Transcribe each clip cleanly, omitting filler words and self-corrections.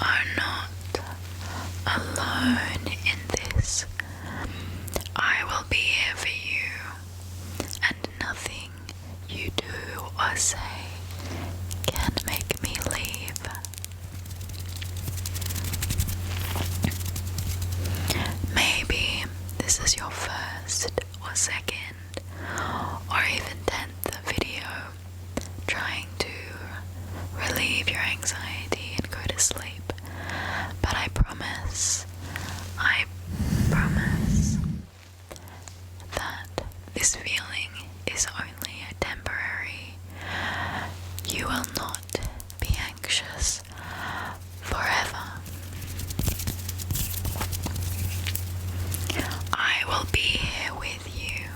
are not alone in this. I will be here for you, and nothing you do or say can make me leave. Maybe this is your first or second or even 10th video trying to relieve your anxiety and go to sleep, but I promise that this feeling is only temporary. You will not be anxious forever. I will be here with you,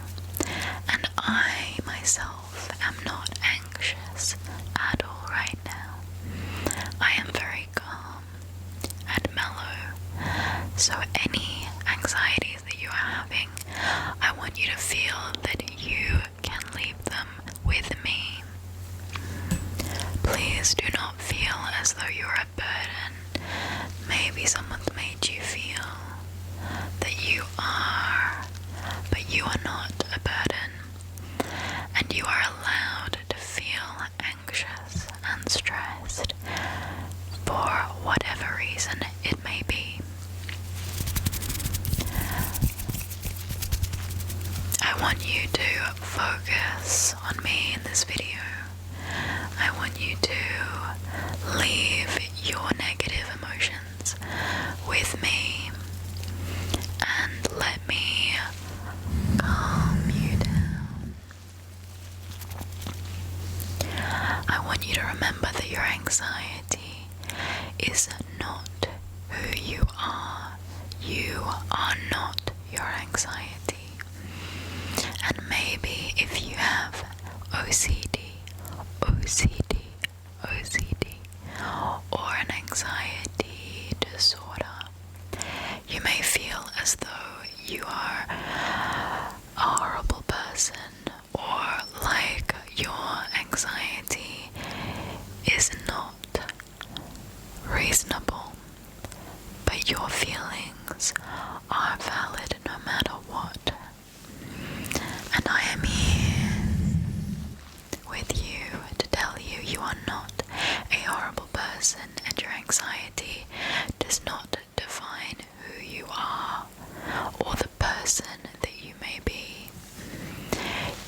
and I myself am not anxious at all right now. I am very calm and mellow, so any anxieties that you are having, I want you to feel that you can leave them with me. Please do not feel as though you're a burden. Maybe someone's made you feel that you are, but you are not a burden, and you are allowed to feel anxious and stressed for whatever reason it may be. I want you to focus on me in this video. I want you to leave your negative emotions with me and let me calm you down. I want you to remember that your anxiety is not who you are. You are not your anxiety. And maybe if you have OCD, or an anxiety disorder, you may feel as though you are a horrible person, or like your anxiety is not reasonable, but your feelings are valid no matter what. And I am here with you to tell you you are not a horrible person, and your anxiety does not define who you are or the person that you may be.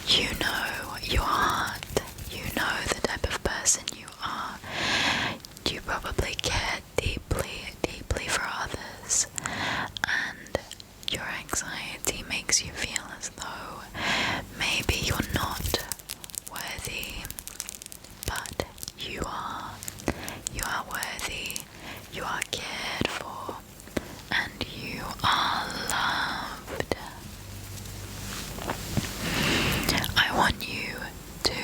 You know your heart, you know the type of person you are. You probably care deeply for others, and your anxiety makes you feel as though maybe you're not worthy, but you are. You are worthy, you are cared for, and you are loved. I want you to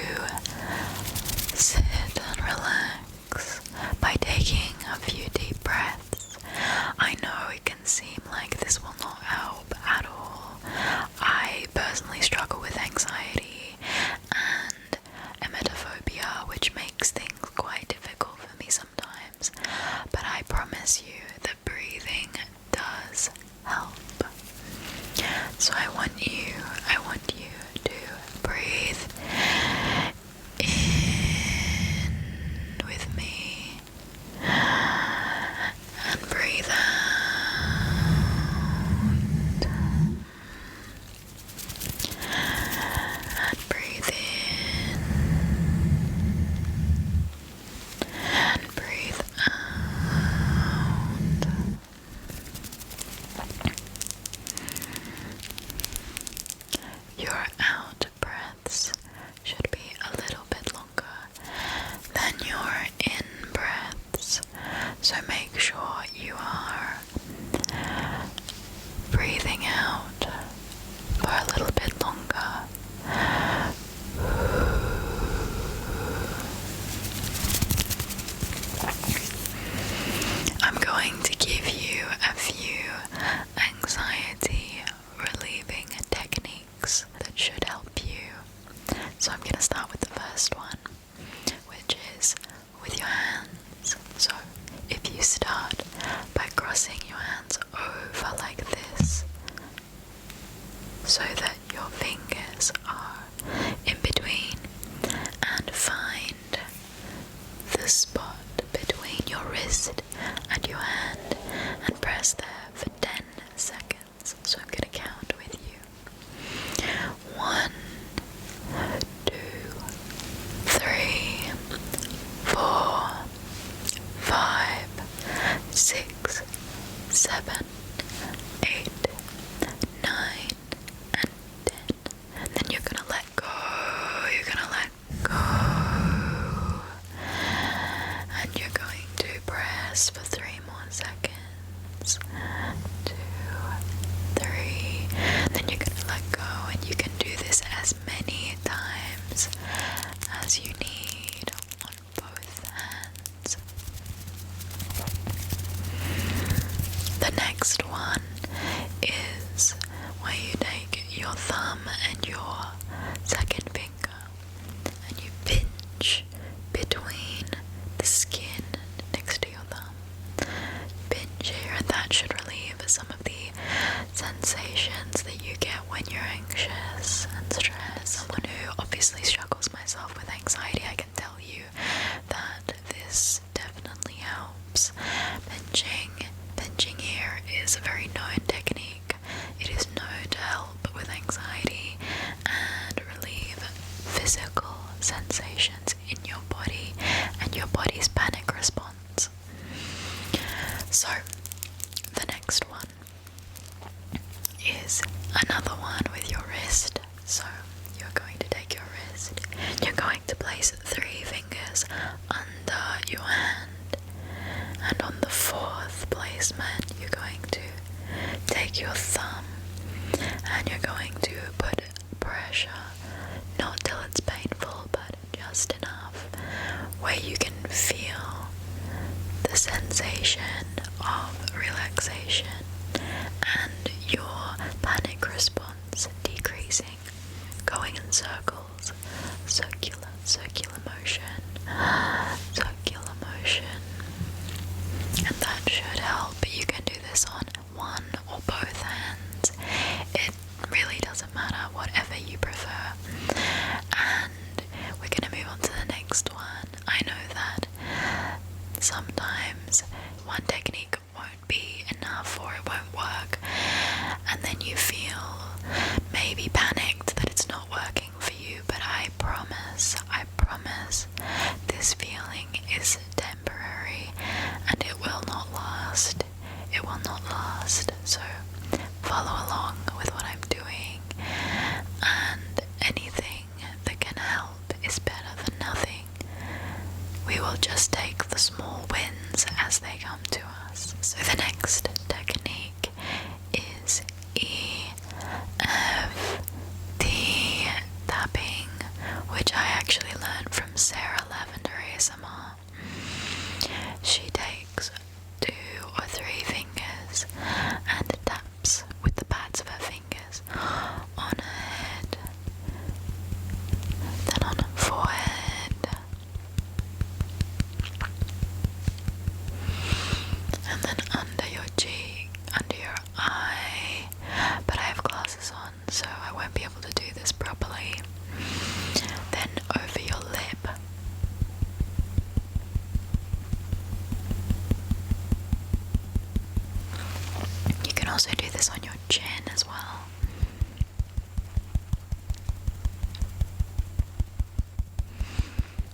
sit and relax by taking a few deep breaths. I know it can seem like this will not help at all. I personally struggle with anxiety and emetophobia, which makes things quite difficult for me sometimes, but I promise you that breathing does help. So I want you to breathe in with me and breathe out and breathe in and breathe out. Your out breaths should be a little bit longer than your in breaths, so make sure you are breathing out for a little bit longer. I'm going to give you a few anxiety relieving techniques that should help you. So I'm going to start with the first one, which is with your hands. So if you start wrist and your hand and press there for 10 seconds. So I'm going to count with you. 1, 2, 3, 4, 5, 6, 7, 8, 9, and 10. And then you're gonna let go. You're gonna let go. And you're going to press for 3 more seconds. 2, 3. Then you're gonna let go, and you can do this as many times as you need on both hands. The next one is where you take your thumb and your second finger and you pinch between the skin next to your thumb. Pinch here, and that should relieve some of the sensations that you get when you're anxious and stressed. Someone who obviously struggles myself with anxiety, I can tell you that this definitely helps. Pinching here is a very known technique. It is known to help with anxiety and relieve physical sensations in your body and your body's panic response. So, the next one is another one with your wrist. So, you're going to take your wrist, you're going to place 3 fingers under your hand, and on the 4th placement, you're going to take your thumb and you're going to put pressure, not till it's painful, but just enough where you can feel the sensation of relaxation and your panic response decreasing, going in circles, circular motion, and that should help. You can do this on one or both hands. It really doesn't matter, whatever you prefer. And we're going to move on to the next one. I know that sometimes one technique won't be enough or it won't work, and then you feel maybe panicked that it's not working for you, but I promise this feeling is temporary and it will not last. So follow along with what I'm doing, and anything that can help is better than nothing. We will just take the small wins as they come to us. So the next technique is EFT tapping, which I actually learned from Sarah Lavender ASMR. She takes 2 or 3 fingers and taps with the pads of her fingers on her head, then on her forehead, and then under your cheek, under your eye. But I have glasses on, so I won't be able to do this properly. Then over your lip. You can also do this on your chin as well.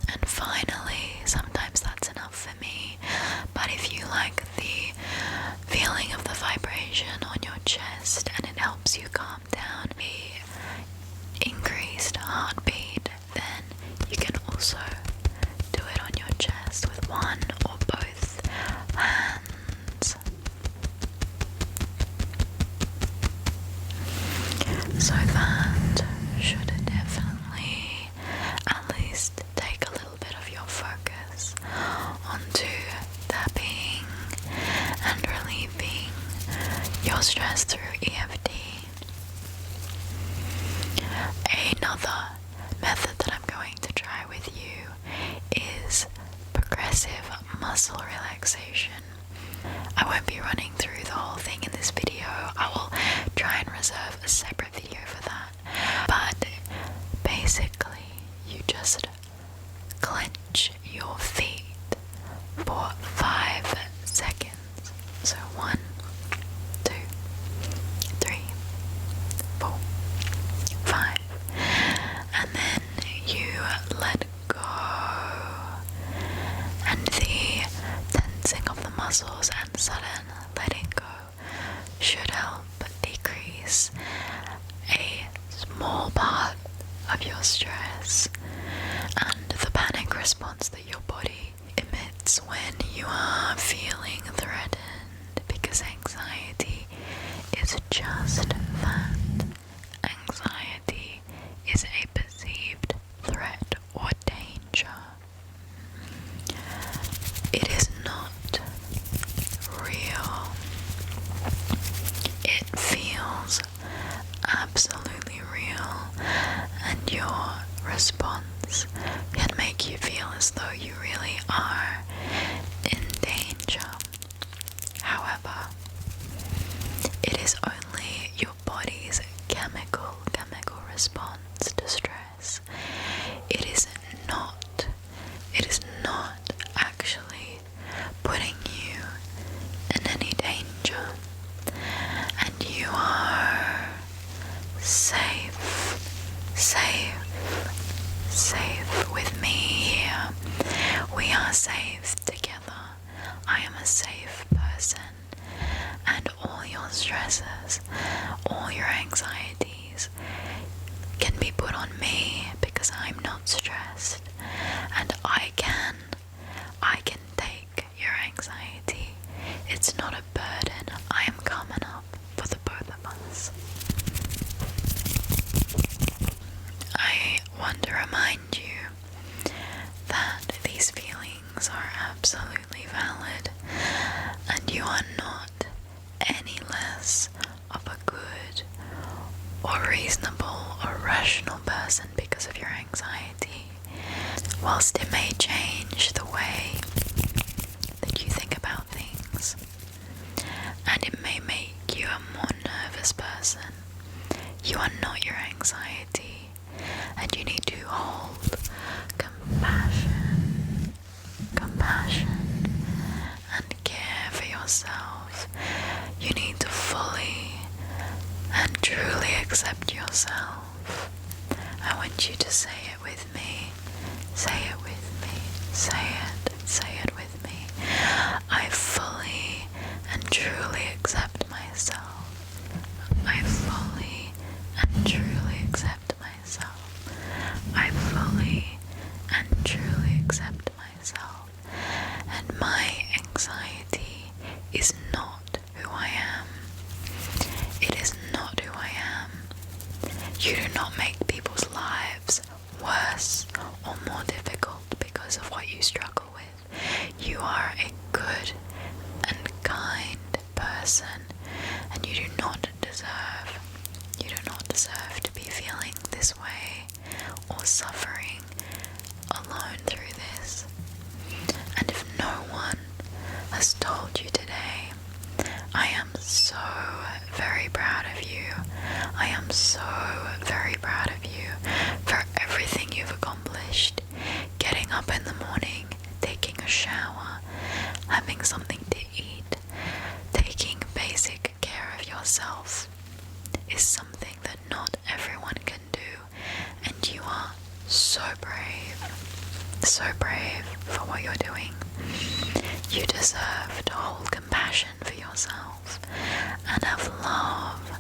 And finally, sometimes that's enough for me, but if you like the feeling of the vibration on your chest and it helps you calm down the increased heartbeat, then you can also do it on your chest with one or both hands. So that should definitely at least take a little bit of your focus onto tapping and relieving your stress through EFT. Another method that I'm going to try with you is progressive muscle relaxation. I won't be running through the whole thing in this video. I will try and reserve a separate video for that. But basically, you just clench your feet for 5 tensing of the muscles and sudden letting go should help decrease a small part of your stress and the panic response that your body emits when you are feeling threatened, because anxiety is just that. Anxiety is a perceived threat or danger. It is not real. It feels absolutely real, and your response can make you feel as though you really are in danger. However, it is only your body's chemical response to stress. It is not actually putting you in any danger, and you are safe with me here. We are safe together. I am a safe person, and all your stresses, all your anxieties can be put on me because I'm not stressed, and I can take your anxiety. It's not a burden. I am calm enough for the both of us. I want to remind you that these feelings are absolutely valid, and you are not any less of a good or reasonable or rational person because of your anxiety. Whilst it may change the way that you think about things, and it may make you a more nervous person, you are not your anxiety, and you need to hold compassion and care for yourself. You need to fully and truly accept yourself. I want you to say it with me. Say it with me. Say it with me. I fully and truly accept myself. I fully and truly accept myself. I fully and truly accept myself. And my anxiety is not who I am. It is not who I am. You do not make people's lives worse or more difficult because of what you struggle with. You are a good and kind person, and you do not deserve to be feeling this way or suffering alone through this. And if no one has told you today, I am so very proud of you. I am so very proud of you for everything you've accomplished. Getting up in the morning, taking a shower, having something to eat, taking basic care of yourself is something that not everyone can do, and you are so brave for what you're doing. You deserve to hold compassion for yourself and have love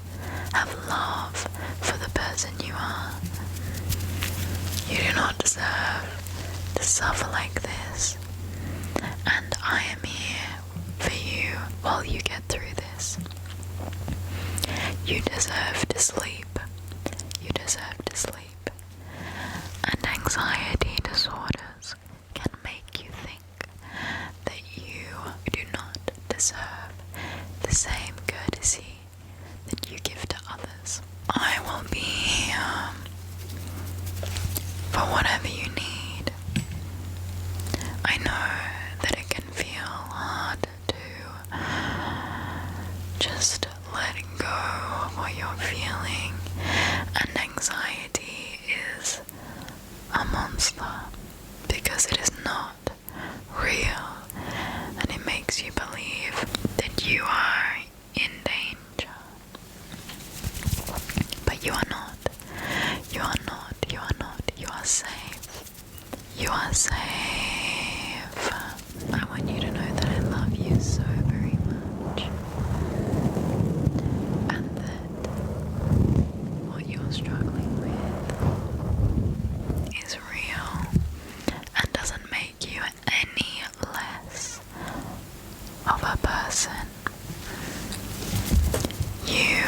for the person you are. You do not deserve to suffer like this, and I am here for you while you get through this. You deserve to sleep. You deserve to sleep. And anxiety disorders can make you think that you do not deserve the same courtesy that you give to others. I will be here for whatever you need. I know that it can feel hard to just let go of what you're feeling, and anxiety is a monster because it is not real, and it makes you believe that you are in danger. But you are not. You are not. You are not. You are safe. You are safe. I want you to know that I love person. You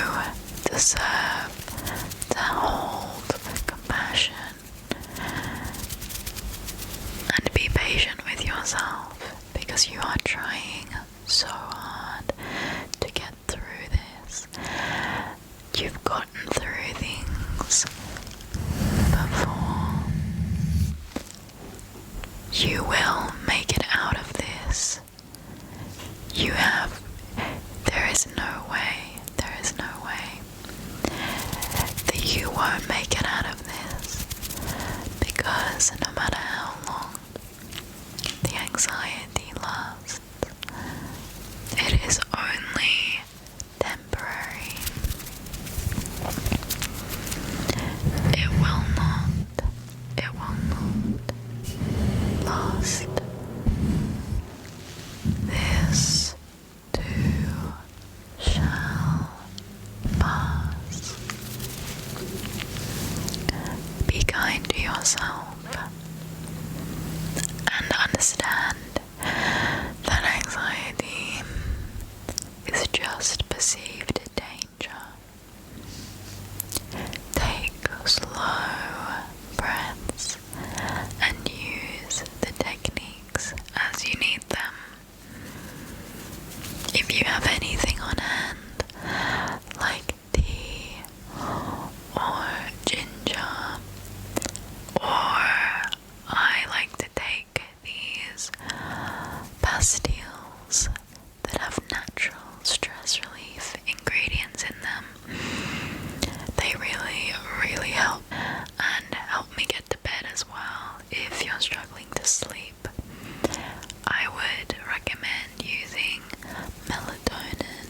deserve to hold compassion and be patient with yourself, because you are trying so hard to get through this. You've gotten through things before. You will make it out of this. There is no way that you won't make it out of this, because no matter how long the anxiety lasts, it is only temporary. It will not last. This too shall pass. Be kind to yourself and understand that anxiety is just perceived danger. Take slow breaths and use the techniques as you need them. If you have anything on hand, like tea or ginger, or I like to take these pastilles that have natural stress relief ingredients in them. They really help, and help me get to bed as well. If you're struggling to sleep, I would recommend using melatonin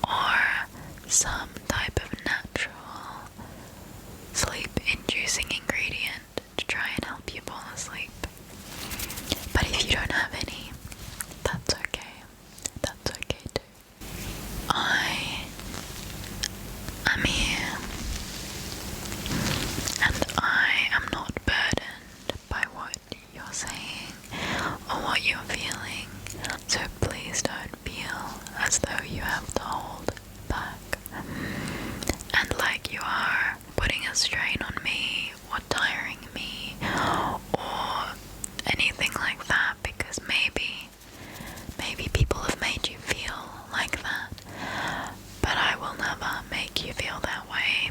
or some type of natural sleep-inducing ingredient to try and help you fall asleep. But if you don't have any, that's okay. That's okay too. I am here, and I am not burdened by what you're saying or what you're feeling. So please don't feel as though you have to hold back and like you are putting a strain on me or tiring me or anything like that, because maybe people have made you feel like that, but I will never make you feel that way.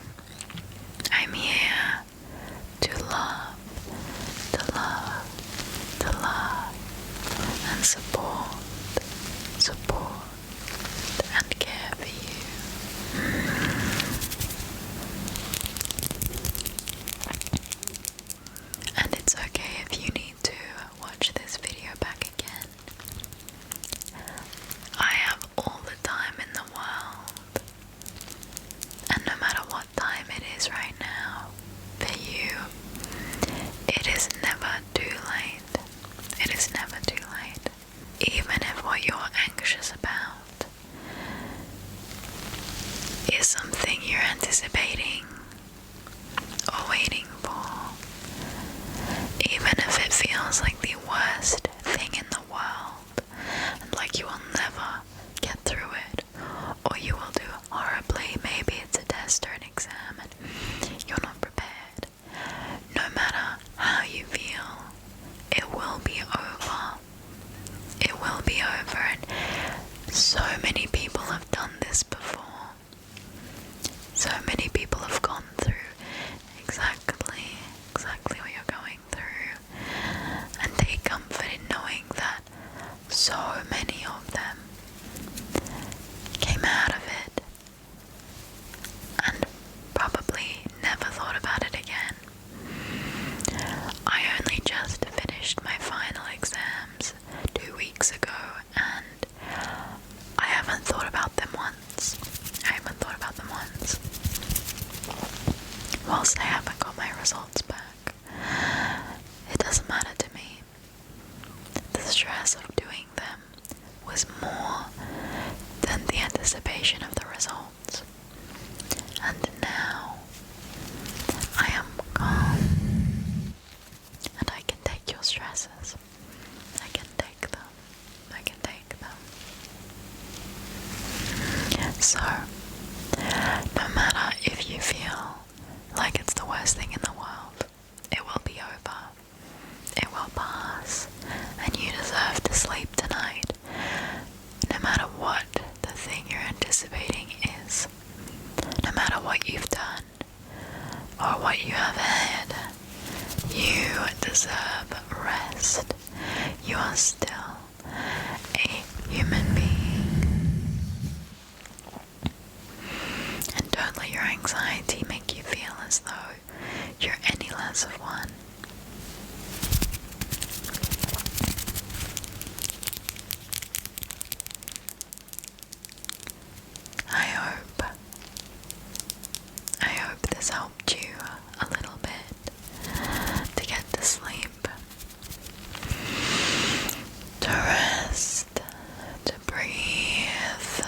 I'm here to love and support and care for you. And it's okay if you need to watch this video back again. I have all the time in the world, and no matter what time it is right now, for you, it is never too late. It is never too late. Even if what you're anxious about is something you're anticipating or waiting for, even if it feels like the worst thing in the world and like you will never get through it, or you will do horribly, maybe it's a test or an exam and you're not prepared, no matter how you feel, it will be over. It will be over, and so many people have done this before. So many people have gone through exactly what you're going through, and take comfort in knowing that so many of them came out of it and probably never thought about it again. I only just finished my final exams 2 weeks ago, and I haven't thought about them once. Whilst I haven't got my results back, it doesn't matter to me. The stress of doing them was more than the anticipation of the results. And now I am calm, and I can take your stresses. I can take them. So, no matter if you feel like it's the worst thing in the world, it will be over. It will pass, and you deserve to sleep tonight, no matter what the thing you're anticipating is, no matter what you've done or what you have ahead. You deserve rest. You are still a human being. And don't let your anxiety make you feel as though you're any less of one. I hope this helped you a little bit to get to sleep, to rest, to breathe.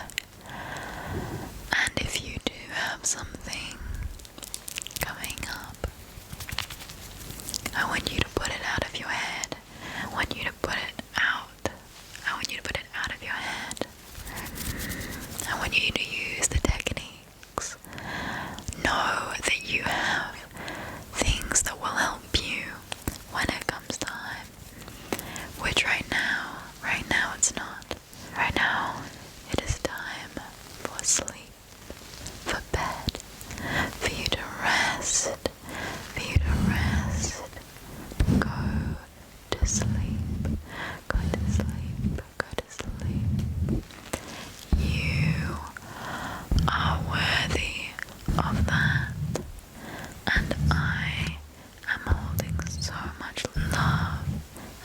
And if you do have something coming up, I want you to put it out of your head. I want you to put it out. I want you to put it out of your head. I want you to use the techniques. Know that you have things that will help you when it comes time. Which right now it's not. Right now, it is time for sleep, for bed, for you to rest, Go to sleep, go to sleep, go to sleep. You are worthy of that, and I am holding so much love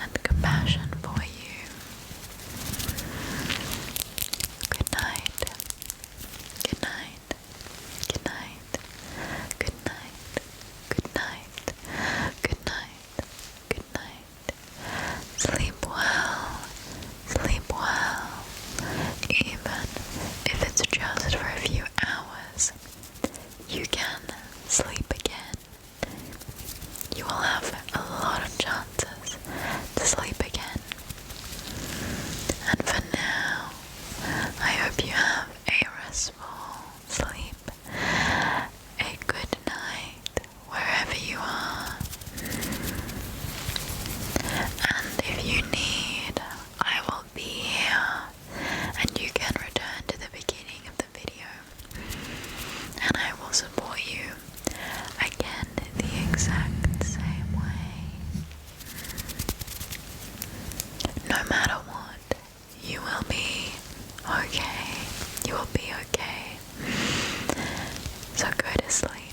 and compassion for you. Good night, good night, good night, good night, good night, good night, good night. Sleep well, even if it's just for a few hours. You can sleep again. You will have a lot of chances to sleep again. And for now, I hope you have a restful sleep, a good night wherever you are. And if you need, I will be here, and you can return to the beginning of the video, and I will support you again the exact same way. No matter what, you will be okay. You will be okay. So go to sleep.